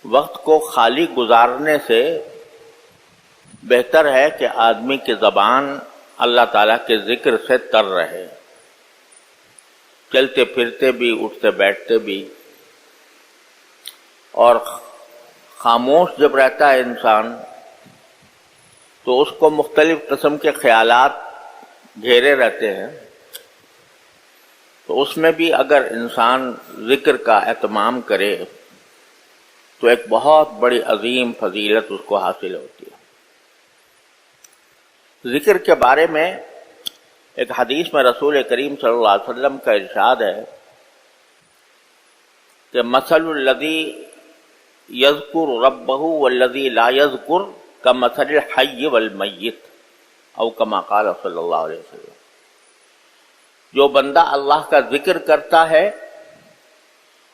وقت کو خالی گزارنے سے بہتر ہے کہ آدمی کی زبان اللہ تعالیٰ کے ذکر سے تر رہے، چلتے پھرتے بھی، اٹھتے بیٹھتے بھی، اور خاموش جب رہتا ہے انسان تو اس کو مختلف قسم کے خیالات گھیرے رہتے ہیں، تو اس میں بھی اگر انسان ذکر کا اہتمام کرے تو ایک بہت بڑی عظیم فضیلت اس کو حاصل ہوتی ہے۔ ذکر کے بارے میں ایک حدیث میں رسول کریم صلی اللہ علیہ وسلم کا ارشاد ہے کہ مثل الذی یذکر ربہ والذی لا یذکر کمثل الحی والمیت، او کما قال صلی اللہ علیہ وسلم۔ جو بندہ اللہ کا ذکر کرتا ہے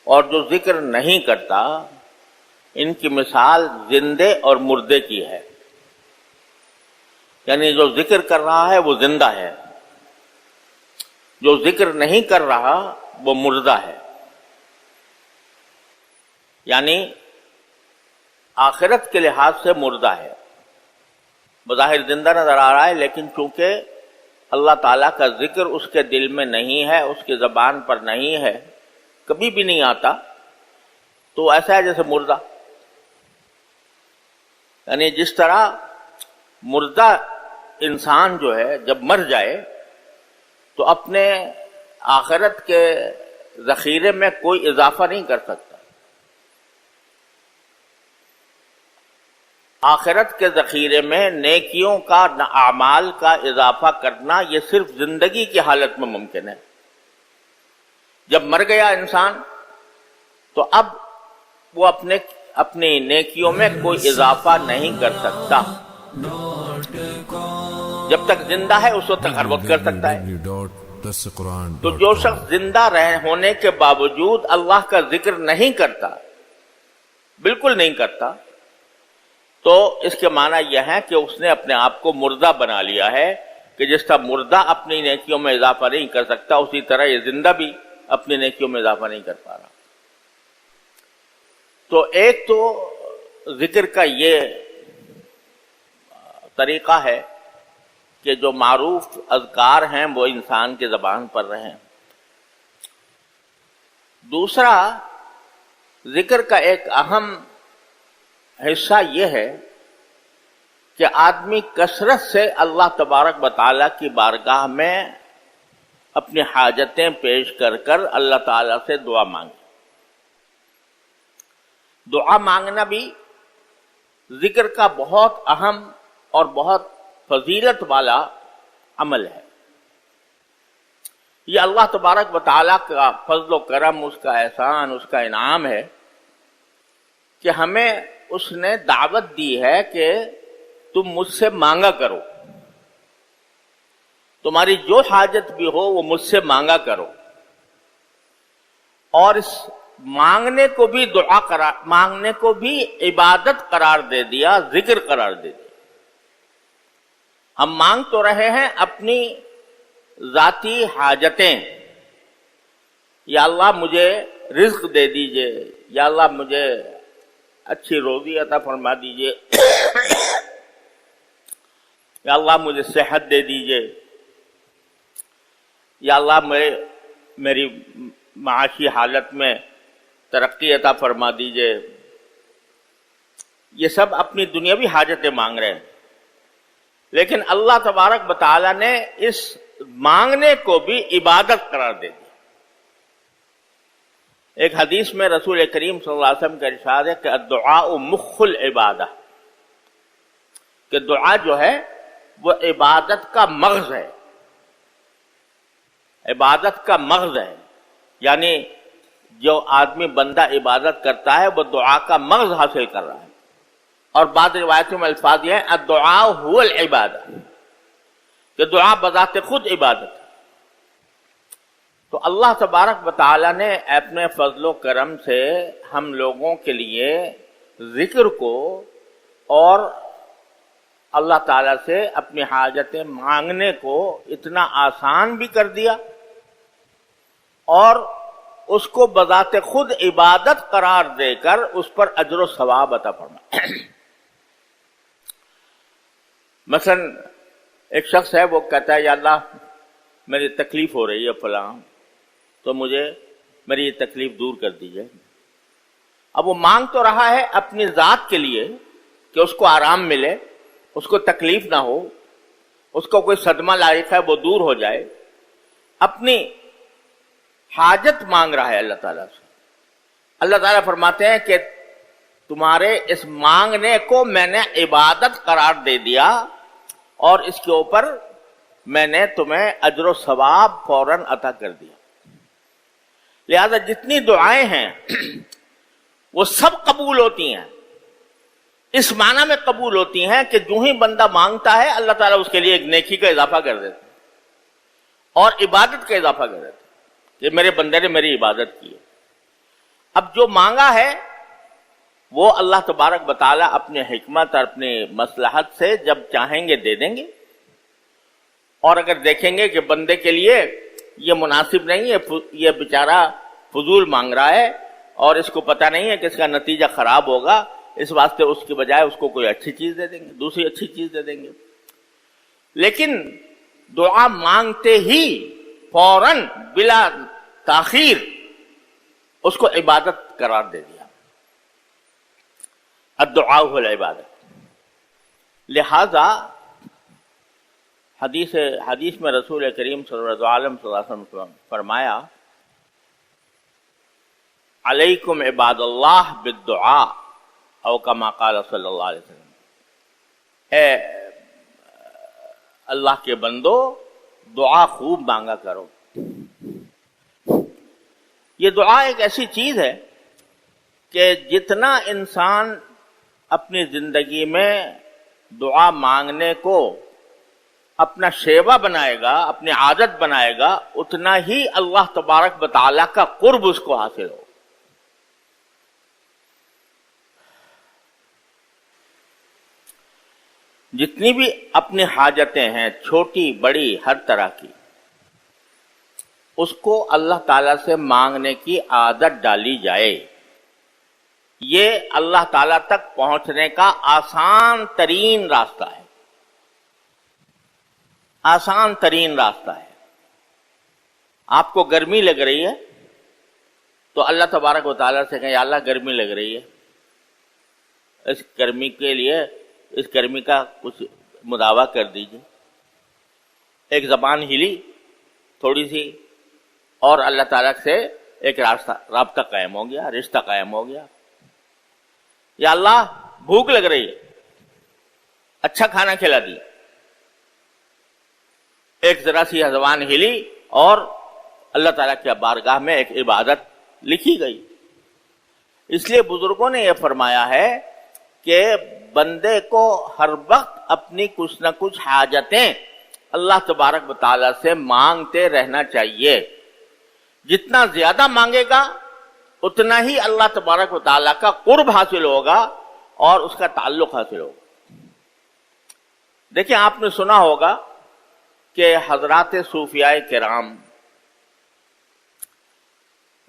اور جو ذکر نہیں کرتا، ان کی مثال زندے اور مردے کی ہے۔ یعنی جو ذکر کر رہا ہے وہ زندہ ہے، جو ذکر نہیں کر رہا وہ مردہ ہے۔ یعنی آخرت کے لحاظ سے مردہ ہے، بظاہر زندہ نظر آ رہا ہے، لیکن چونکہ اللہ تعالیٰ کا ذکر اس کے دل میں نہیں ہے، اس کی زبان پر نہیں ہے، کبھی بھی نہیں آتا، تو ایسا ہے جیسے مردہ۔ یعنی جس طرح مردہ انسان جو ہے جب مر جائے تو اپنے آخرت کے ذخیرے میں کوئی اضافہ نہیں کر سکتا، آخرت کے ذخیرے میں نیکیوں کا، اعمال کا اضافہ کرنا یہ صرف زندگی کی حالت میں ممکن ہے۔ جب مر گیا انسان تو اب وہ اپنی نیکیوں میں کوئی اضافہ نہیں کر سکتا۔ جب تک زندہ ہے اس وقت تک ہر وقت کر سکتا ہے۔ تو جو شخص زندہ ہونے کے باوجود اللہ کا ذکر نہیں کرتا، بالکل نہیں کرتا، تو اس کے معنی یہ ہے کہ اس نے اپنے آپ کو مردہ بنا لیا ہے، کہ جس طرح مردہ اپنی نیکیوں میں اضافہ نہیں کر سکتا، اسی طرح یہ زندہ بھی اپنی نیکیوں میں اضافہ نہیں کر پا رہا۔ تو ایک تو ذکر کا یہ طریقہ ہے کہ جو معروف اذکار ہیں وہ انسان کی زبان پر رہیں۔ دوسرا، ذکر کا ایک اہم حصہ یہ ہے کہ آدمی کثرت سے اللہ تبارک و تعالیٰ کی بارگاہ میں اپنی حاجتیں پیش کر کر اللہ تعالیٰ سے دعا مانگے۔ دعا مانگنا بھی ذکر کا بہت اہم اور بہت فضیلت والا عمل ہے۔ یہ اللہ تبارک و تعالیٰ کا فضل و کرم، اس کا احسان، اس کا انعام ہے کہ ہمیں اس نے دعوت دی ہے کہ تم مجھ سے مانگا کرو، تمہاری جو حاجت بھی ہو وہ مجھ سے مانگا کرو، اور اس مانگنے کو بھی مانگنے کو بھی عبادت قرار دے دیا، ذکر قرار دے دیا۔ ہم مانگ تو رہے ہیں اپنی ذاتی حاجتیں، یا اللہ مجھے رزق دے دیجئے، یا اللہ مجھے اچھی روزی عطا فرما دیجئے، یا اللہ مجھے صحت دے دیجئے، یا اللہ میری معاشی حالت میں ترقی عطا فرما دیجئے۔ یہ سب اپنی دنیاوی حاجتیں مانگ رہے ہیں، لیکن اللہ تبارک و تعالیٰ نے اس مانگنے کو بھی عبادت قرار دے دی۔ ایک حدیث میں رسول کریم صلی اللہ علیہ وسلم کا ارشاد ہے کہ الدعاء مخ العبادہ، کہ دعا جو ہے وہ عبادت کا مغز ہے، عبادت کا مغز ہے۔ یعنی جو آدمی بندہ عبادت کرتا ہے وہ دعا کا مغز حاصل کر رہا ہے۔ اور بعض روایتوں میں الفاظ یہ ہیں الدعاء هو العبادہ، کہ دعا بذات خود عبادت ہے۔ تو اللہ تبارک و تعالیٰ نے اپنے فضل و کرم سے ہم لوگوں کے لیے ذکر کو اور اللہ تعالیٰ سے اپنی حاجتیں مانگنے کو اتنا آسان بھی کر دیا، اور اس کو بذات خود عبادت قرار دے کر اس پر اجر و ثواب عطا فرمائے۔ مثلا ایک شخص ہے، وہ کہتا ہے یا اللہ میری تکلیف ہو رہی ہے فلاں، تو مجھے میری یہ تکلیف دور کر دیجیے۔ اب وہ مانگ تو رہا ہے اپنی ذات کے لیے کہ اس کو آرام ملے، اس کو تکلیف نہ ہو، اس کو کوئی صدمہ لاحق ہے وہ دور ہو جائے، اپنی حاجت مانگ رہا ہے اللہ تعالیٰ سے۔ اللہ تعالیٰ فرماتے ہیں کہ تمہارے اس مانگنے کو میں نے عبادت قرار دے دیا اور اس کے اوپر میں نے تمہیں اجر و ثواب فوراً عطا کر دیا۔ لہذا جتنی دعائیں ہیں وہ سب قبول ہوتی ہیں، اس معنی میں قبول ہوتی ہیں کہ جو ہی بندہ مانگتا ہے اللہ تعالیٰ اس کے لیے ایک نیکی کا اضافہ کر دیتا ہے اور عبادت کا اضافہ کر دیتا ہے کہ میرے بندے نے میری عبادت کی ہے۔ اب جو مانگا ہے وہ اللہ تبارک و تعالیٰ اپنے حکمت اور اپنی مصلحت سے جب چاہیں گے دے دیں گے، اور اگر دیکھیں گے کہ بندے کے لیے یہ مناسب نہیں ہے، یہ بیچارہ فضول مانگ رہا ہے اور اس کو پتہ نہیں ہے کہ اس کا نتیجہ خراب ہوگا، اس واسطے اس کی بجائے اس کو کوئی اچھی چیز دے دیں گے، دوسری اچھی چیز دے دیں گے۔ لیکن دعا مانگتے ہی فوراً بلا تاخیر اس کو عبادت قرار دے دیا۔ الدعاء هو العبادت۔ لہذا حدیث میں رسول کریم صلی اللہ علیہ وسلم فرمایا علیکم عباد اللہ بالدعاء او کما قال صلی اللہ علیہ وسلم، اے اللہ کے بندو دعا خوب مانگا کرو۔ یہ دعا ایک ایسی چیز ہے کہ جتنا انسان اپنی زندگی میں دعا مانگنے کو اپنا شیوا بنائے گا، اپنی عادت بنائے گا، اتنا ہی اللہ تبارک و تعالیٰ کا قرب اس کو حاصل ہو۔ جتنی بھی اپنی حاجتیں ہیں چھوٹی بڑی ہر طرح کی، اس کو اللہ تعالیٰ سے مانگنے کی عادت ڈالی جائے، یہ اللہ تعالیٰ تک پہنچنے کا آسان ترین راستہ ہے، آسان ترین راستہ ہے۔ آپ کو گرمی لگ رہی ہے تو اللہ تبارک و تعالیٰ سے کہیں یا اللہ گرمی لگ رہی ہے، اس گرمی کے لیے اس گرمی کا کچھ مداوع کر دیجیے۔ ایک زبان ہلی تھوڑی سی اور اللہ تعالیٰ سے ایک رابطہ قائم ہو گیا، رشتہ قائم ہو گیا۔ یا اللہ بھوک لگ رہی ہے، اچھا کھانا کھلا دیا، ایک ذرا سی زبان ہلی اور اللہ تعالیٰ کی بارگاہ میں ایک عبادت لکھی گئی۔ اس لیے بزرگوں نے یہ فرمایا ہے کہ بندے کو ہر وقت اپنی کچھ نہ کچھ حاجتیں اللہ تبارک و تعالیٰ سے مانگتے رہنا چاہیے۔ جتنا زیادہ مانگے گا اتنا ہی اللہ تبارک و تعالیٰ کا قرب حاصل ہوگا اور اس کا تعلق حاصل ہوگا۔ دیکھیں آپ نے سنا ہوگا کہ حضرات صوفیاء کرام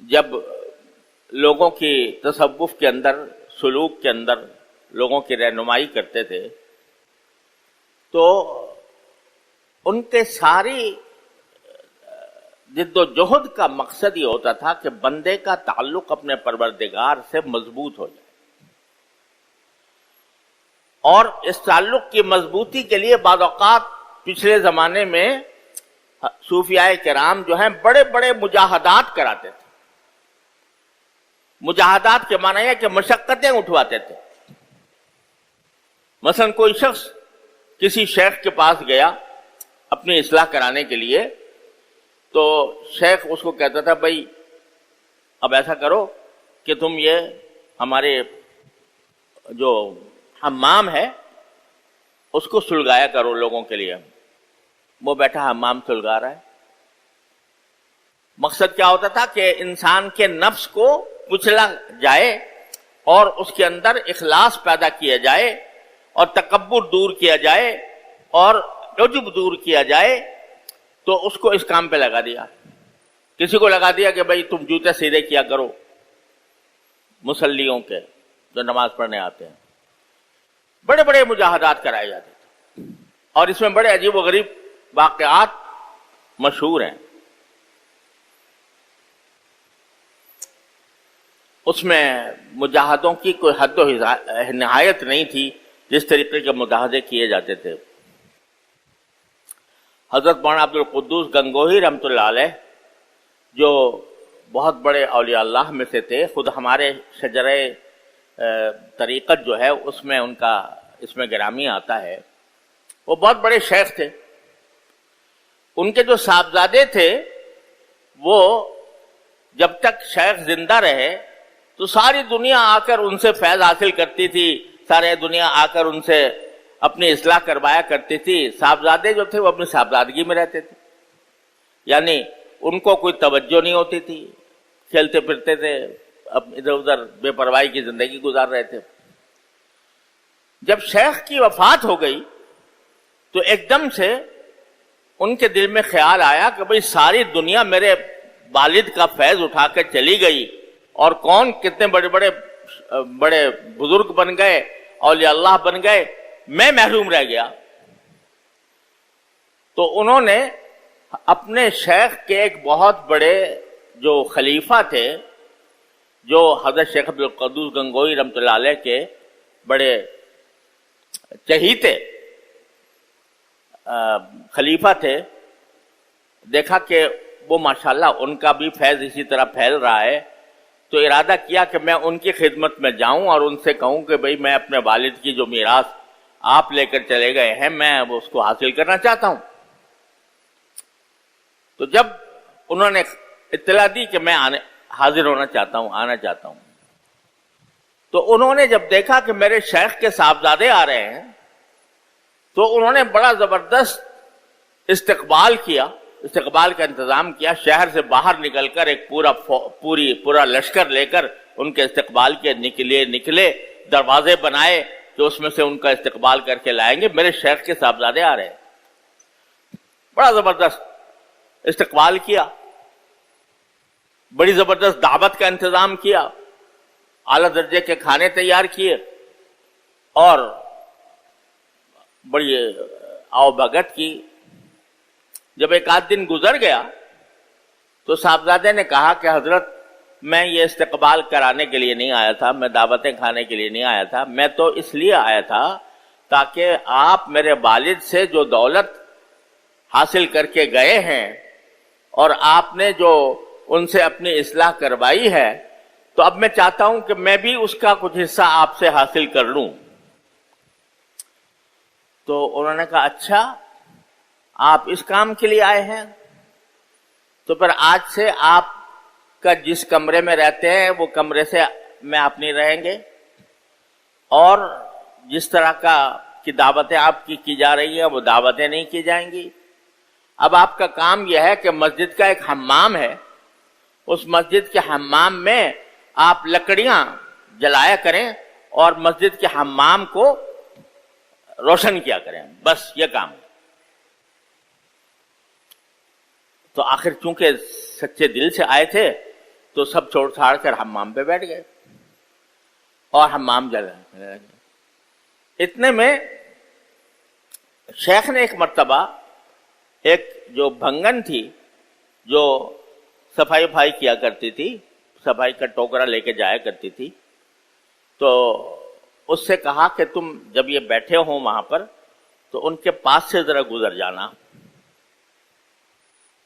جب لوگوں کی تصوف کے اندر، سلوک کے اندر لوگوں کی رہنمائی کرتے تھے تو ان کے ساری جد و جہد کا مقصد یہ ہوتا تھا کہ بندے کا تعلق اپنے پروردگار سے مضبوط ہو جائے، اور اس تعلق کی مضبوطی کے لیے بعض اوقات پچھلے زمانے میں صوفیاء کرام جو ہیں بڑے بڑے مجاہدات کراتے تھے۔ مجاہدات کے معنی ہے کہ مشقتیں اٹھواتے تھے۔ مثلا کوئی شخص کسی شیخ کے پاس گیا اپنی اصلاح کرانے کے لیے، تو شیخ اس کو کہتا تھا بھائی اب ایسا کرو کہ تم یہ ہمارے جو حمام ہے اس کو سلگایا کرو لوگوں کے لیے۔ وہ بیٹھا حمام سلگا رہا ہے۔ مقصد کیا ہوتا تھا کہ انسان کے نفس کو کچلا جائے اور اس کے اندر اخلاص پیدا کیا جائے اور تکبر دور کیا جائے اور عجب دور کیا جائے، تو اس کو اس کام پہ لگا دیا۔ کسی کو لگا دیا کہ بھائی تم جوتے سیدھے کیا کرو مسلیوں کے جو نماز پڑھنے آتے ہیں. بڑے بڑے مجاہدات کرائے جاتے تھے اور اس میں بڑے عجیب و غریب واقعات مشہور ہیں. اس میں مجاہدوں کی کوئی حد و نہایت نہیں تھی جس طریقے کے مجاہدے کیے جاتے تھے. حضرت مولانا عبد القدوس گنگوہی رحمۃ اللہ علیہ جو بہت بڑے اولیاء اللہ میں سے تھے، خود ہمارے شجرہ طریقت جو ہے اس میں ان کا اس میں گرامی آتا ہے. وہ بہت بڑے شیخ تھے. ان کے جو صاحبزادے تھے وہ جب تک شیخ زندہ رہے تو ساری دنیا آ کر ان سے فیض حاصل کرتی تھی، سارے دنیا آ کر ان سے اپنی اصلاح کروایا کرتی تھی. صاحبزادے جو تھے وہ اپنی صاحبزادگی میں رہتے تھے، یعنی ان کو کوئی توجہ نہیں ہوتی تھی، کھیلتے پھرتے تھے، ادھر ادھر بے پرواہی کی زندگی گزار رہے تھے. جب شیخ کی وفات ہو گئی تو ایک دم سے ان کے دل میں خیال آیا کہ بھئی ساری دنیا میرے والد کا فیض اٹھا کر چلی گئی اور کون کتنے بڑے بڑے بڑے بزرگ بن گئے، اولیاء اللہ بن گئے، میں محروم رہ گیا. تو انہوں نے اپنے شیخ کے ایک بہت بڑے جو خلیفہ تھے، جو حضرت شیخ عبد القدوس گنگوہی رحمۃ اللہ علیہ کے بڑے چہیتے خلیفہ تھے، دیکھا کہ وہ ماشاءاللہ ان کا بھی فیض اسی طرح پھیل رہا ہے، تو ارادہ کیا کہ میں ان کی خدمت میں جاؤں اور ان سے کہوں کہ بھئی میں اپنے والد کی جو میراث آپ لے کر چلے گئے ہیں میں اس کو حاصل کرنا چاہتا ہوں. تو جب انہوں نے اطلاع دی کہ میں حاضر ہونا چاہتا ہوں، آنا چاہتا ہوں، تو انہوں نے جب دیکھا کہ میرے شیخ کے صاحبزادے آ رہے ہیں تو انہوں نے بڑا زبردست استقبال کا انتظام کیا. شہر سے باہر نکل کر ایک پورا لشکر لے کر ان کے استقبال کے نکلے دروازے بنائے کہ اس میں سے ان کا استقبال کر کے لائیں گے، میرے شیخ کے صاحبزادے آ رہے ہیں. بڑا زبردست استقبال کیا، بڑی زبردست دعوت کا انتظام کیا، اعلیٰ درجے کے کھانے تیار کیے اور بڑی آؤ بھگت کی. جب ایک آدھ دن گزر گیا تو صاحبزادے نے کہا کہ حضرت میں یہ استقبال کرانے کے لیے نہیں آیا تھا، میں دعوتیں کھانے کے لیے نہیں آیا تھا، میں تو اس لیے آیا تھا تاکہ آپ میرے والد سے جو دولت حاصل کر کے گئے ہیں اور آپ نے جو ان سے اپنی اصلاح کروائی ہے تو اب میں چاہتا ہوں کہ میں بھی اس کا کچھ حصہ آپ سے حاصل کر لوں. تو انہوں نے کہا اچھا آپ اس کام کے لیے آئے ہیں، تو پھر آج سے آپ کا جس کمرے میں رہتے ہیں وہ کمرے سے میں آپ نہیں رہیں گے، اور جس طرح کی دعوتیں آپ کی جا رہی ہیں وہ دعوتیں نہیں کی جائیں گی. اب آپ کا کام یہ ہے کہ مسجد کا ایک حمام ہے، اس مسجد کے حمام میں آپ لکڑیاں جلایا کریں اور مسجد کے حمام کو روشن کیا کریں، بس یہ کام ہے. تو آخر چونکہ سچے دل سے آئے تھے تو سب چھوڑ چھاڑ کر حمام پہ بیٹھ گئے اور حمام جلا. اتنے میں شیخ نے ایک مرتبہ ایک جو بھنگن تھی جو صفائی کیا کرتی تھی، صفائی کا ٹوکرا لے کے جایا کرتی تھی، تو اس سے کہا کہ تم جب یہ بیٹھے ہو وہاں پر تو ان کے پاس سے ذرا گزر جانا،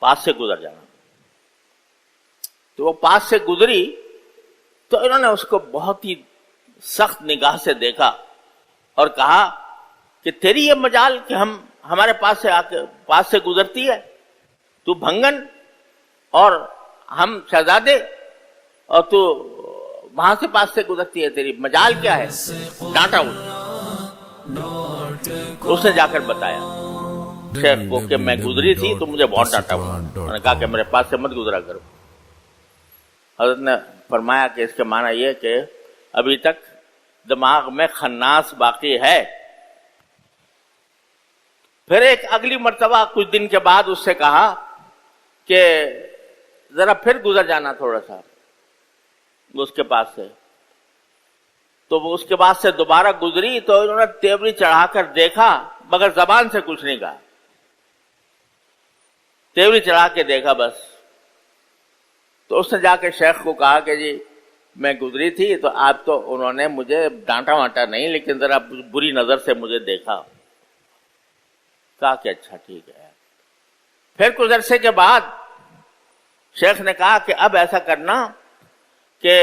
پاس سے گزر جانا. تو وہ پاس سے گزری تو انہوں نے اس کو بہت ہی سخت نگاہ سے دیکھا اور کہا کہ تیری یہ مجال کہ ہم ہمارے پاس سے گزرتی ہے، تو بھنگن اور ہم شہزادے اور تو وہاں سے پاس سے گزرتی ہے، تیری مجال کیا ہے؟ ڈانٹا اس نے جا کر بتایا شیخ کو کہ میں گزری تھی تو مجھے بہت ڈانٹا ہوا، میں نے کہا کہ میرے پاس سے مت گزرا کرو. حضرت نے فرمایا کہ اس کے معنی یہ کہ ابھی تک دماغ میں خناس باقی ہے. پھر ایک اگلی مرتبہ کچھ دن کے بعد اس سے کہا کہ ذرا پھر گزر جانا تھوڑا سا اس کے پاس سے. تو وہ اس کے بعد سے دوبارہ گزری تو انہوں نے تیوری چڑھا کر دیکھا مگر زبان سے کچھ نہیں کہا. تیوری چڑھا کے دیکھا بس. تو اس نے جا کے شیخ کو کہا کہ جی میں گزری تھی تو آپ تو انہوں نے مجھے ڈانٹا وانٹا نہیں لیکن ذرا بری نظر سے مجھے دیکھا. کہا کہ اچھا ٹھیک ہے. پھر کچھ عرصے کے بعد شیخ نے کہا کہ اب ایسا کرنا کہ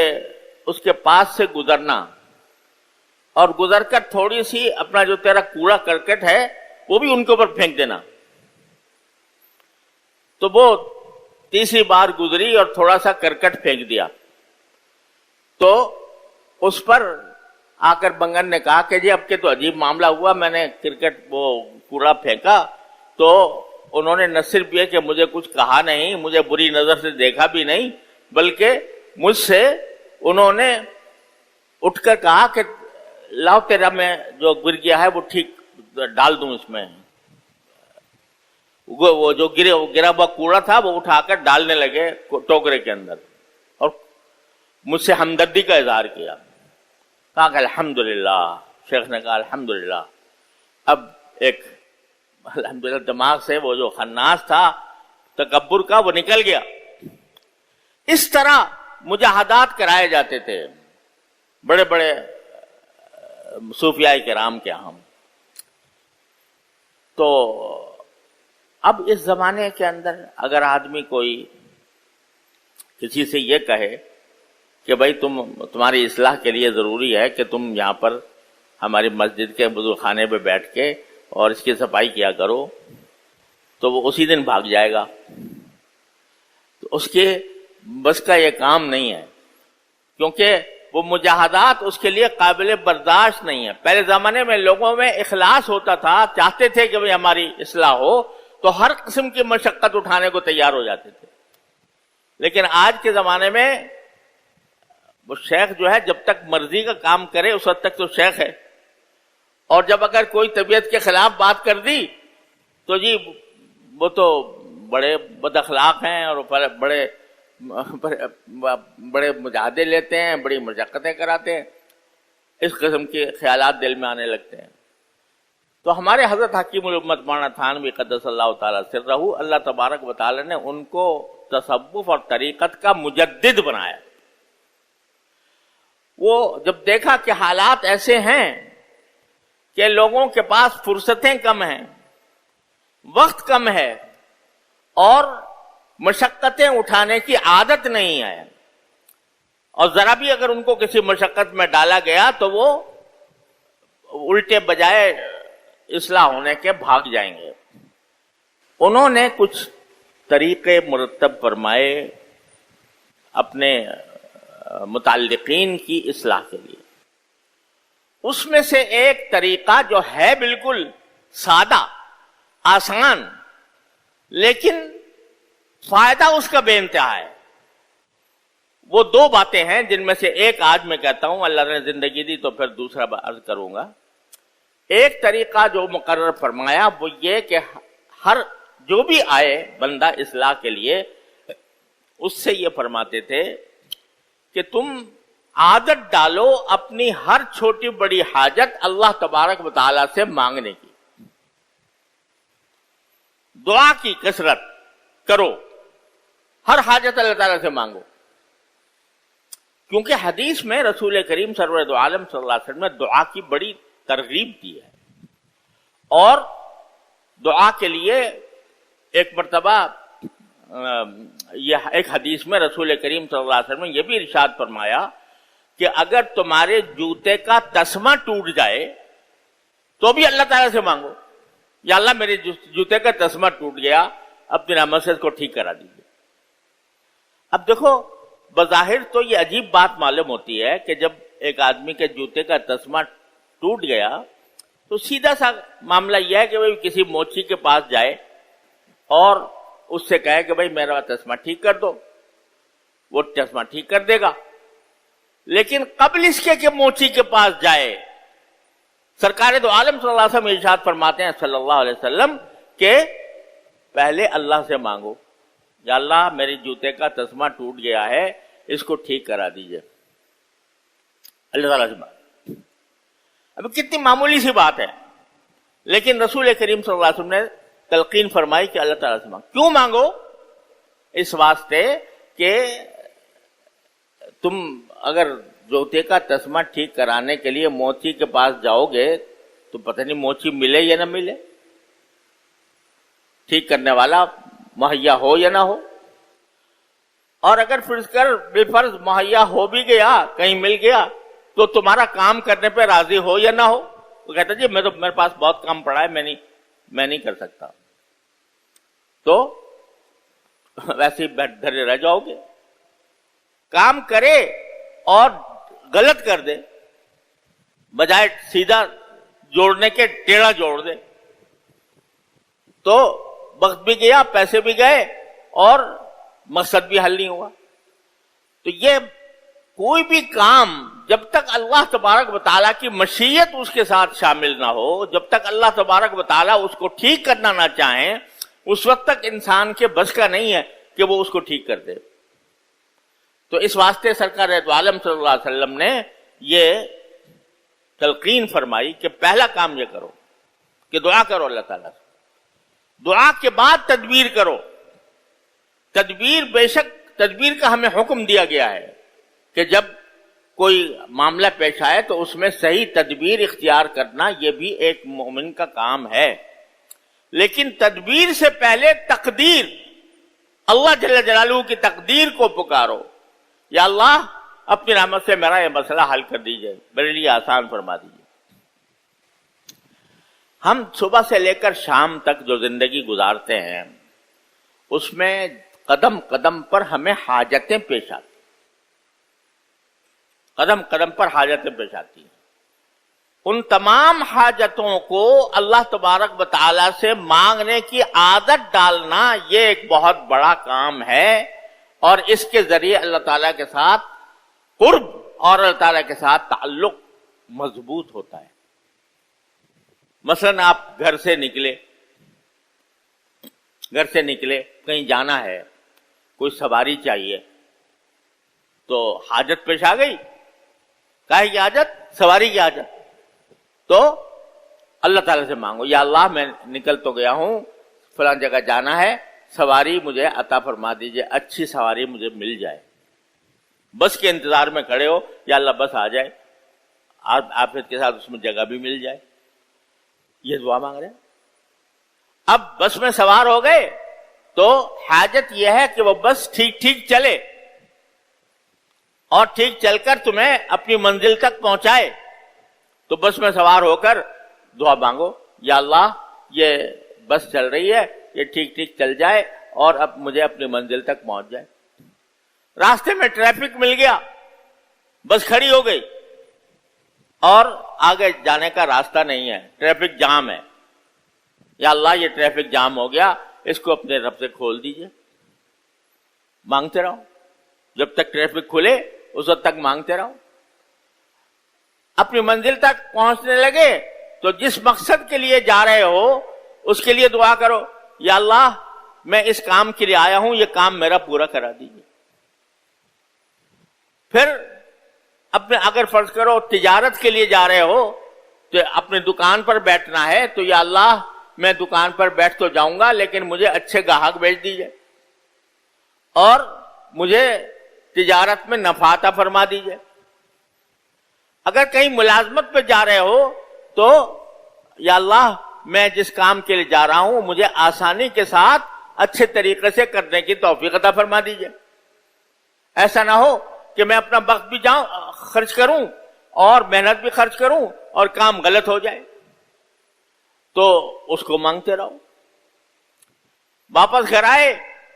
اس کے پاس سے گزرنا اور گزر کر تھوڑی سی اپنا جو تیرا کوڑا کرکٹ ہے وہ بھی ان کے اوپر پھینک دینا. تو وہ تیسری بار گزری اور تھوڑا سا کرکٹ پھینک دیا. تو اس پر آ کر بنگن نے کہا کہ جی اب کے تو عجیب معاملہ ہوا, میں نے کرکٹ وہ کوڑا پھینکا تو انہوں نے نہ صرف یہ کہ مجھے کچھ کہا نہیں, مجھے بری نظر سے دیکھا بھی نہیں, بلکہ مجھ سے انہوں نے اٹھ کر کہا کہ لاؤ تیرا میں جو گر گیا ہے وہ ٹھیک ڈال دوں اس میں. وہ جو گرا ہوا کوڑا تھا وہ اٹھا کر ڈالنے لگے ٹوکرے کے اندر اور مجھ سے ہمدردی کا اظہار کیا. کہا کہ الحمدللہ. شیخ نے کہا الحمدللہ. اب ایک الحمدللہ دماغ سے وہ جو خناس تھا تکبر کا وہ نکل گیا. اس طرح مجاہدات کرائے جاتے تھے بڑے بڑے صوفیاء کرام کے ہم. تو اب اس زمانے کے اندر اگر آدمی کوئی کسی سے یہ کہے کہ بھائی تمہاری اصلاح کے لیے ضروری ہے کہ تم یہاں پر ہماری مسجد کے وضو خانے پہ بیٹھ کے اور اس کی صفائی کیا کرو, تو وہ اسی دن بھاگ جائے گا. تو اس کے بس کا یہ کام نہیں ہے, کیونکہ وہ مجاہدات اس کے لیے قابل برداشت نہیں ہے. پہلے زمانے میں لوگوں میں اخلاص ہوتا تھا, چاہتے تھے کہ ہماری اصلاح ہو, تو ہر قسم کی مشقت اٹھانے کو تیار ہو جاتے تھے. لیکن آج کے زمانے میں وہ شیخ جو ہے جب تک مرضی کا کام کرے اس وقت تک تو شیخ ہے, اور جب اگر کوئی طبیعت کے خلاف بات کر دی تو جی وہ تو بڑے بد اخلاق ہیں اور بڑے مجاہدے لیتے ہیں, بڑی مشقتیں کراتے ہیں. اس قسم کے خیالات دل میں آنے لگتے ہیں. تو ہمارے حضرت حکیم الامت مولانا تھانوی قدس اللہ تعالیٰ سرہ, اللہ تبارک و تعالیٰ نے ان کو تصوف اور طریقت کا مجدد بنایا. وہ جب دیکھا کہ حالات ایسے ہیں کہ لوگوں کے پاس فرصتیں کم ہیں, وقت کم ہے اور مشقتیں اٹھانے کی عادت نہیں ہے, اور ذرا بھی اگر ان کو کسی مشقت میں ڈالا گیا تو وہ الٹے بجائے اصلاح ہونے کے بھاگ جائیں گے. انہوں نے کچھ طریقے مرتب فرمائے اپنے متعلقین کی اصلاح کے لیے. اس میں سے ایک طریقہ جو ہے بالکل سادہ آسان لیکن فائدہ اس کا بے انتہا ہے, وہ دو باتیں ہیں جن میں سے ایک آج میں کہتا ہوں, اللہ نے زندگی دی تو پھر دوسرا عرض کروں گا. ایک طریقہ جو مقرر فرمایا وہ یہ کہ ہر جو بھی آئے بندہ اصلاح کے لیے اس سے یہ فرماتے تھے کہ تم عادت ڈالو اپنی ہر چھوٹی بڑی حاجت اللہ تبارک و تعالیٰ سے مانگنے کی, دعا کی کثرت کرو, ہر حاجت اللہ تعالیٰ سے مانگو. کیونکہ حدیث میں رسول کریم سرور دو عالم صلی اللہ علیہ وسلم نے دعا کی بڑی ترغیب دی ہے, اور دعا کے لیے ایک مرتبہ یہ ایک حدیث میں رسول کریم صلی اللہ علیہ وسلم نے یہ بھی ارشاد فرمایا کہ اگر تمہارے جوتے کا تسمہ ٹوٹ جائے تو بھی اللہ تعالیٰ سے مانگو, یا اللہ میرے جوتے کا تسمہ ٹوٹ گیا, اپنی رحمت سے اس کو ٹھیک کرا دیجیے. اب دیکھو بظاہر تو یہ عجیب بات معلوم ہوتی ہے کہ جب ایک آدمی کے جوتے کا تسمہ ٹوٹ گیا تو سیدھا سا معاملہ یہ ہے کہ بھائی کسی موچی کے پاس جائے اور اس سے کہے کہ بھائی میرا تسمہ ٹھیک کر دو, وہ تسمہ ٹھیک کر دے گا. لیکن قبل اس کے کہ موچی کے پاس جائے, سرکار دو عالم صلی اللہ علیہ وسلم ارشاد فرماتے ہیں صلی اللہ علیہ وسلم کہ پہلے اللہ سے مانگو, یا اللہ میری جوتے کا تسمہ ٹوٹ گیا ہے، اس کو ٹھیک کرا دیجئے. اللہ تعالیٰ سے بات، اب کتنی معمولی سی بات ہے، لیکن رسول کریم صلی اللہ علیہ وسلم نے تلقین فرمائی کہ اللہ تعالیٰ سے مانگو. کیوں مانگو؟ اس واسطے کہ تم اگر جوتے کا تسمہ ٹھیک کرانے کے لیے موچی کے پاس جاؤ گے تو پتہ نہیں موچی ملے یا نہ ملے، ٹھیک کرنے والا مہیا ہو یا نہ ہو. اور اگر فرض کر بالفرض مہیا ہو بھی گیا، کہیں مل گیا، تو تمہارا کام کرنے پہ راضی ہو یا نہ ہو. وہ کہتا جی میرے پاس بہت کام پڑا ہے، میں نہیں کر سکتا. تو ویسے ہی بیٹھ دھرے رہ جاؤ گے. کام کرے اور غلط کر دے، بجائے سیدھا جوڑنے کے ٹیڑھا جوڑ دے، تو وقت بھی گیا، پیسے بھی گئے، اور مقصد بھی حل نہیں ہوا. تو یہ کوئی بھی کام جب تک اللہ تبارک و تعالیٰ کی مشیت اس کے ساتھ شامل نہ ہو، جب تک اللہ تبارک و تعالیٰ اس کو ٹھیک کرنا نہ چاہیں، اس وقت تک انسان کے بس کا نہیں ہے کہ وہ اس کو ٹھیک کر دے. تو اس واسطے سرکار دو عالم صلی اللہ علیہ وسلم نے یہ تلقین فرمائی کہ پہلا کام یہ کرو کہ دعا کرو اللہ تعالیٰ سے. دعا کے بعد تدبیر کرو. تدبیر، بے شک تدبیر کا ہمیں حکم دیا گیا ہے کہ جب کوئی معاملہ پیش آئے تو اس میں صحیح تدبیر اختیار کرنا یہ بھی ایک مومن کا کام ہے. لیکن تدبیر سے پہلے تقدیر، اللہ جل جلالہ کی تقدیر کو پکارو. یا اللہ اپنی رحمت سے میرا یہ مسئلہ حل کر دیجئے، میرے لیے آسان فرما دیجئے. ہم صبح سے لے کر شام تک جو زندگی گزارتے ہیں اس میں قدم قدم پر ہمیں حاجتیں پیش آتی، قدم قدم پر حاجتیں پیش آتی ہیں. ان تمام حاجتوں کو اللہ تبارک و تعالیٰ سے مانگنے کی عادت ڈالنا یہ ایک بہت بڑا کام ہے، اور اس کے ذریعے اللہ تعالیٰ کے ساتھ قرب اور اللہ تعالیٰ کے ساتھ تعلق مضبوط ہوتا ہے. مثلا آپ گھر سے نکلے کہیں جانا ہے، کوئی سواری چاہیے، تو حاجت پیش آ گئی. کاہے کی حاجت؟ سواری کی حاجت. تو اللہ تعالیٰ سے مانگو، یا اللہ میں نکل تو گیا ہوں، فلاں جگہ جانا ہے، سواری مجھے عطا فرما دیجئے، اچھی سواری مجھے مل جائے. بس کے انتظار میں کھڑے ہو، یا اللہ بس آ جائے، آفت کے ساتھ اس میں جگہ بھی مل جائے. یہ دعا مانگ رہے ہیں. اب بس میں سوار ہو گئے تو حاجت یہ ہے کہ وہ بس ٹھیک ٹھیک چلے اور ٹھیک چل کر تمہیں اپنی منزل تک پہنچائے. تو بس میں سوار ہو کر دعا مانگو، یا اللہ یہ بس چل رہی ہے، یہ ٹھیک ٹھیک چل جائے اور اب مجھے اپنی منزل تک پہنچ جائے. راستے میں ٹریفک مل گیا، بس کھڑی ہو گئی اور آگے جانے کا راستہ نہیں ہے، ٹریفک جام ہے. یا اللہ یہ ٹریفک جام ہو گیا، اس کو اپنے رب سے کھول دیجئے. مانگتے رہو جب تک ٹریفک کھلے، اس وقت تک مانگتے رہو. اپنی منزل تک پہنچنے لگے تو جس مقصد کے لیے جا رہے ہو اس کے لیے دعا کرو، یا اللہ میں اس کام کے لیے آیا ہوں، یہ کام میرا پورا کرا دیجیے. پھر اپنے اگر فرض کرو تجارت کے لیے جا رہے ہو تو اپنی دکان پر بیٹھنا ہے، تو یا اللہ میں دکان پر بیٹھ تو جاؤں گا لیکن مجھے اچھے گاہک بھیج دیجیے اور مجھے تجارت میں نفع عطا فرما دیجیے. اگر کہیں ملازمت پہ جا رہے ہو تو یا اللہ میں جس کام کے لیے جا رہا ہوں مجھے آسانی کے ساتھ اچھے طریقے سے کرنے کی توفیق عطا فرما دیجیے. ایسا نہ ہو کہ میں اپنا وقت بھی خرچ کروں اور محنت بھی خرچ کروں اور کام غلط ہو جائے. تو اس کو مانگتے رہو. واپس گھر آئے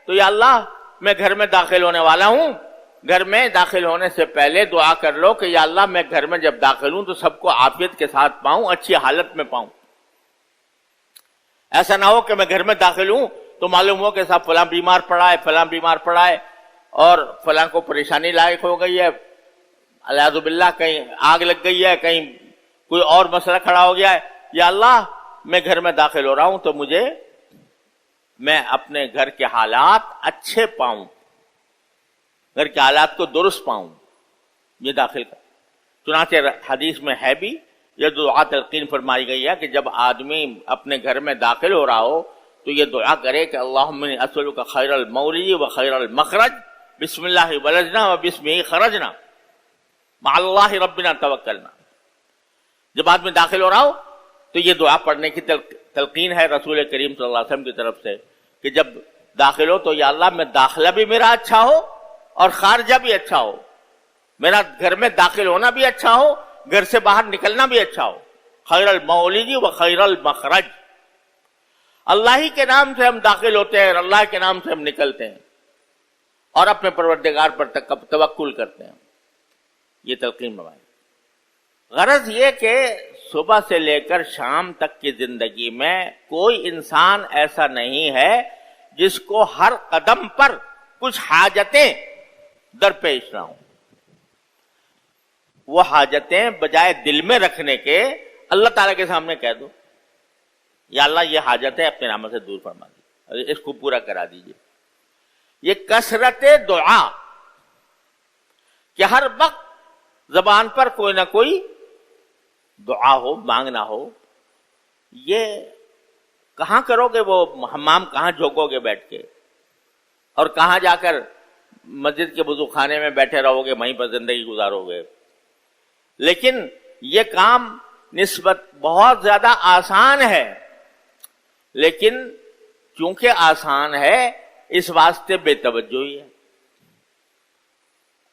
تو یا اللہ میں گھر میں داخل ہونے والا ہوں، گھر میں داخل ہونے سے پہلے دعا کر لو کہ یا اللہ میں گھر میں جب داخل ہوں تو سب کو عافیت کے ساتھ پاؤں، اچھی حالت میں پاؤں. ایسا نہ ہو کہ میں گھر میں داخل ہوں تو معلوم ہو کہ صاحب فلاں بیمار پڑا ہے، فلاں بیمار پڑا ہے اور فلاں کو پریشانی لاحق ہو گئی ہے، الیاذ باللہ کہیں آگ لگ گئی ہے، کہیں کوئی اور مسئلہ کھڑا ہو گیا ہے. یا اللہ میں گھر میں داخل ہو رہا ہوں تو مجھے میں اپنے گھر کے حالات اچھے پاؤں، گھر کے حالات کو درست پاؤں، یہ داخل کر. چنانچہ حدیث میں ہے بھی، یہ دعا تلقین فرمائی گئی ہے کہ جب آدمی اپنے گھر میں داخل ہو رہا ہو تو یہ دعا کرے کہ اللہم انی اسألک خیر المولج و خیر المخرج، بسم اللہ ولجنا و بسمہ خرجنا، مع اللہ ربنا توکلنا. جب آدمی داخل ہو رہا ہو تو یہ دعا پڑھنے کی تلقین ہے رسول کریم صلی اللہ علیہ وسلم کی طرف سے کہ جب داخل ہو تو یا اللہ میں داخلہ بھی میرا اچھا ہو اور خارجہ بھی اچھا ہو، میرا گھر میں داخل ہونا بھی اچھا ہو، گھر سے باہر نکلنا بھی اچھا ہو. خیر المولج و خیر المخرج، اللہ ہی کے نام سے ہم داخل ہوتے ہیں اور اللہ کے نام سے ہم نکلتے ہیں اور اپنے پروردگار پر توکل کرتے ہیں. یہ تلقین بنائے. غرض یہ کہ صبح سے لے کر شام تک کی زندگی میں کوئی انسان ایسا نہیں ہے جس کو ہر قدم پر کچھ حاجتیں درپیش نہ ہوں. وہ حاجتیں بجائے دل میں رکھنے کے اللہ تعالیٰ کے سامنے کہہ دو، یا اللہ یہ حاجت ہے اپنے نام سے دور فرما دیجیے، اس کو پورا کرا دیجیے. یہ کثرت دعا کہ ہر وقت زبان پر کوئی نہ کوئی دعا ہو، مانگنا ہو. یہ کہاں کرو گے؟ وہ حمام کہاں جھوکو گے بیٹھ کے، اور کہاں جا کر مسجد کے وضو خانے میں بیٹھے رہو گے، وہیں پر زندگی گزارو گے. لیکن یہ کام نسبت بہت زیادہ آسان ہے، لیکن چونکہ آسان ہے اس واسطے بے توجہی ہے.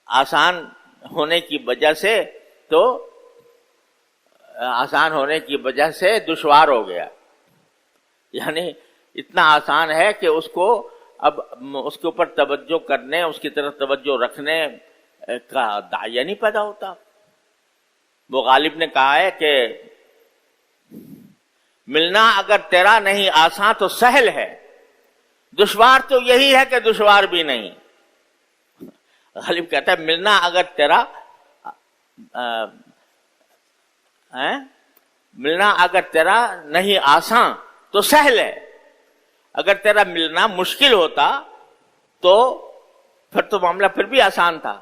آسان ہونے کی وجہ سے تو آسان ہونے کی وجہ سے دشوار ہو گیا. یعنی اتنا آسان ہے کہ اس کو اب اس کے اوپر توجہ کرنے، اس کی طرف توجہ رکھنے کا داعیہ نہیں پیدا ہوتا. وہ غالب نے کہا ہے کہ ملنا اگر تیرا نہیں آسان تو سہل ہے، دشوار تو یہی ہے کہ دشوار بھی نہیں. غالب کہتا ہے ملنا اگر تیرا ملنا اگر تیرا نہیں آسان تو سہل ہے. اگر تیرا ملنا مشکل ہوتا تو پھر تو معاملہ پھر بھی آسان تھا،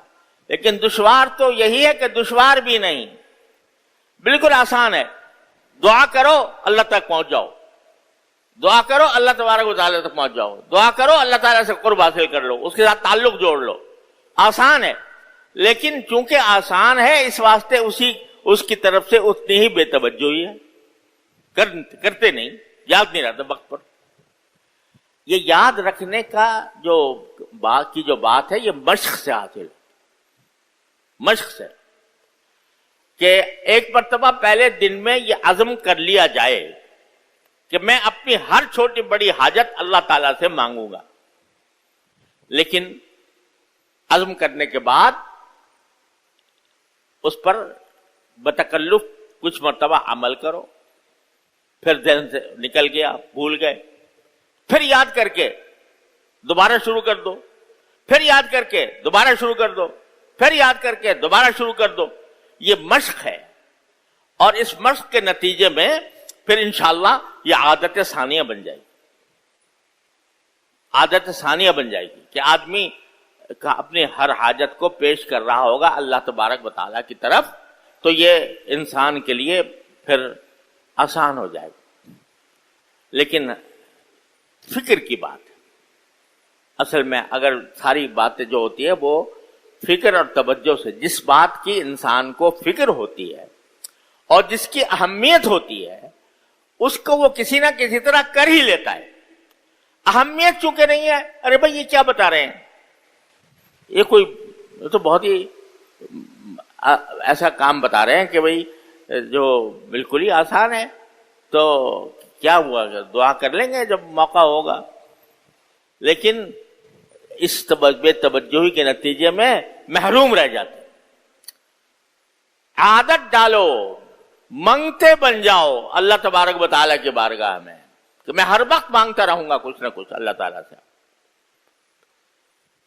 لیکن دشوار تو یہی ہے کہ دشوار بھی نہیں، بالکل آسان ہے. دعا کرو اللہ تک پہنچ جاؤ، دعا کرو اللہ تبارک و تعالیٰ تک پہنچ جاؤ، دعا کرو اللہ تعالیٰ سے قرب حاصل کر لو، اس کے ساتھ تعلق جوڑ لو. آسان ہے، لیکن چونکہ آسان ہے اس واسطے اس کی طرف سے اتنی ہی بے توجہی ہے، کرتے نہیں، یاد نہیں رہتا وقت پر. یہ یاد رکھنے کا جو بات ہے یہ مشق سے حاصل، مشق سے، کہ ایک مرتبہ پہلے دن میں یہ عزم کر لیا جائے کہ میں اپنی ہر چھوٹی بڑی حاجت اللہ تعالیٰ سے مانگوں گا. لیکن عزم کرنے کے بعد اس پر بتکلف کچھ مرتبہ عمل کرو، پھر ذہن سے نکل گیا، بھول گئے، پھر یاد کر کے دوبارہ شروع کر دو، پھر یاد کر کے دوبارہ شروع کر دو، پھر یاد کر کے دوبارہ شروع کر دو. یہ مشق ہے، اور اس مشق کے نتیجے میں پھر انشاءاللہ یہ عادت ثانیہ بن جائے گی. عادت ثانیہ بن جائے گی کہ آدمی اپنی ہر حاجت کو پیش کر رہا ہوگا اللہ تبارک و تعالیٰ کی طرف، تو یہ انسان کے لیے پھر آسان ہو جائے گا. لیکن فکر کی بات ہے اصل میں، اگر ساری باتیں جو ہوتی ہے وہ فکر اور توجہ سے، جس بات کی انسان کو فکر ہوتی ہے اور جس کی اہمیت ہوتی ہے اس کو وہ کسی نہ کسی طرح کر ہی لیتا ہے. اہمیت چونکہ نہیں ہے، ارے بھائی یہ کیا بتا رہے ہیں، یہ تو بہت ہی ایسا کام بتا رہے ہیں کہ بھائی جو بالکل ہی آسان ہے، تو کیا ہوا، دعا کر لیں گے جب موقع ہوگا. لیکن اس بے توجہی کے نتیجے میں محروم رہ جاتے. عادت ڈالو، منگتے بن جاؤ اللہ تبارک و تعالیٰ کی بارگاہ میں کہ میں ہر وقت مانگتا رہوں گا کچھ نہ کچھ اللہ تعالیٰ سے.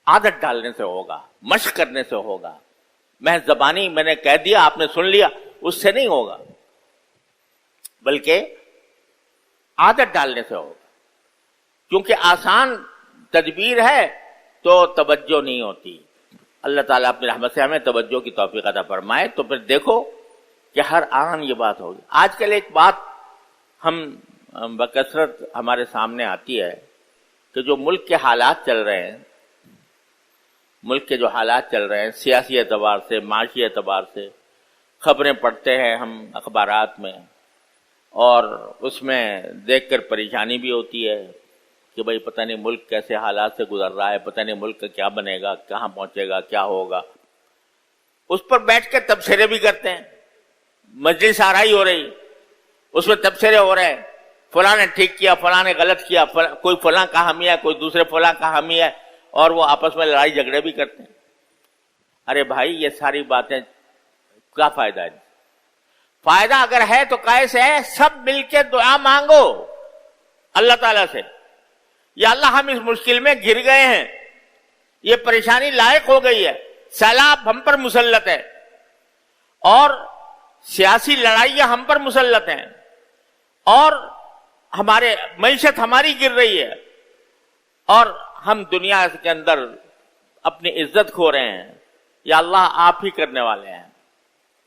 عادت ڈالنے سے ہوگا، مشق کرنے سے ہوگا. محض زبانی میں نے کہہ دیا آپ نے سن لیا اس سے نہیں ہوگا، بلکہ عادت ڈالنے سے ہوگا. کیونکہ آسان تدبیر ہے تو توجہ نہیں ہوتی. اللہ تعالیٰ اپنی رحمت سے ہمیں توجہ کی توفیق عطا فرمائے. تو پھر دیکھو کہ ہر آن یہ بات ہوگی. آج کل ایک بات ہم بکثرت ہمارے سامنے آتی ہے کہ جو ملک کے حالات چل رہے ہیں، ملک کے جو حالات چل رہے ہیں سیاسی اعتبار سے، معاشی اعتبار سے، خبریں پڑھتے ہیں ہم اخبارات میں، اور اس میں دیکھ کر پریشانی بھی ہوتی ہے کہ بھئی پتہ نہیں ملک کیسے حالات سے گزر رہا ہے، پتہ نہیں ملک کا کیا بنے گا، کہاں پہنچے گا، کیا ہوگا. اس پر بیٹھ کے تبصرے بھی کرتے ہیں. مجلس آرائی ہو رہی، اس میں تبصرے ہو رہے ہیں، فلاں نے ٹھیک کیا، فلاں نے غلط کیا، کوئی فلاں کا حامی ہے، کوئی دوسرے فلاں کا حامی ہے، اور وہ آپس میں لڑائی جھگڑے بھی کرتے ہیں. ارے بھائی یہ ساری باتیں کیا فائدہ ہے؟ فائدہ اگر ہے تو کیسے ہے؟ سب مل کے دعا مانگو اللہ تعالیٰ سے، یا اللہ ہم اس مشکل میں گر گئے ہیں، یہ پریشانی لائق ہو گئی ہے، سیلاب ہم پر مسلط ہے، اور سیاسی لڑائیاں ہم پر مسلط ہیں، اور ہمارے معیشت ہماری گر رہی ہے، اور ہم دنیا کے اندر اپنی عزت کھو رہے ہیں. یا اللہ آپ ہی کرنے والے ہیں،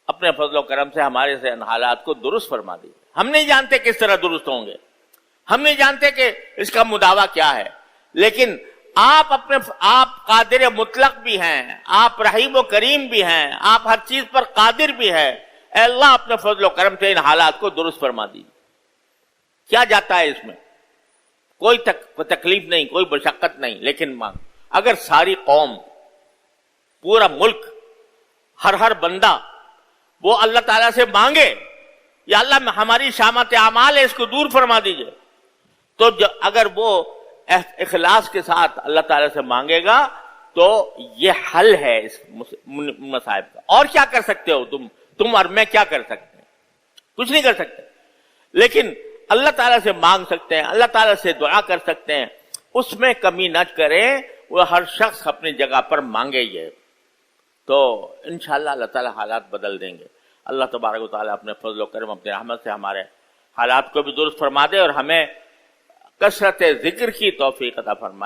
اپنے فضل و کرم سے ہمارے سے ان حالات کو درست فرما دیجیے. ہم نہیں جانتے کس طرح درست ہوں گے، ہم نہیں جانتے کہ اس کا مداوع کیا ہے، لیکن آپ قادر مطلق بھی ہیں، آپ رحیم و کریم بھی ہیں، آپ ہر چیز پر قادر بھی ہیں. اے اللہ اپنے فضل و کرم سے ان حالات کو درست فرما دیجیے. کیا جاتا ہے اس میں؟ کوئی تکلیف نہیں، کوئی مشقت نہیں، لیکن اگر ساری قوم، پورا ملک، ہر بندہ وہ اللہ تعالیٰ سے مانگے یا اللہ ہماری شامت اعمال ہے اس کو دور فرما دیجئے، تو اگر وہ اخلاص کے ساتھ اللہ تعالیٰ سے مانگے گا تو یہ حل ہے اس مصائب کا. اور کیا کر سکتے ہو تم اور میں کیا کر سکتے ہیں؟ کچھ نہیں کر سکتے، لیکن اللہ تعالیٰ سے مانگ سکتے ہیں، اللہ تعالیٰ سے دعا کر سکتے ہیں. اس میں کمی نہ کریں، وہ ہر شخص اپنی جگہ پر مانگے یہ، تو انشاءاللہ اللہ تعالیٰ حالات بدل دیں گے. اللہ تبارک و تعالیٰ اپنے فضل و کرم، اپنے رحمت سے ہمارے حالات کو بھی درست فرما دے اور ہمیں کثرت ذکر کی توفیق عطا فرمائے.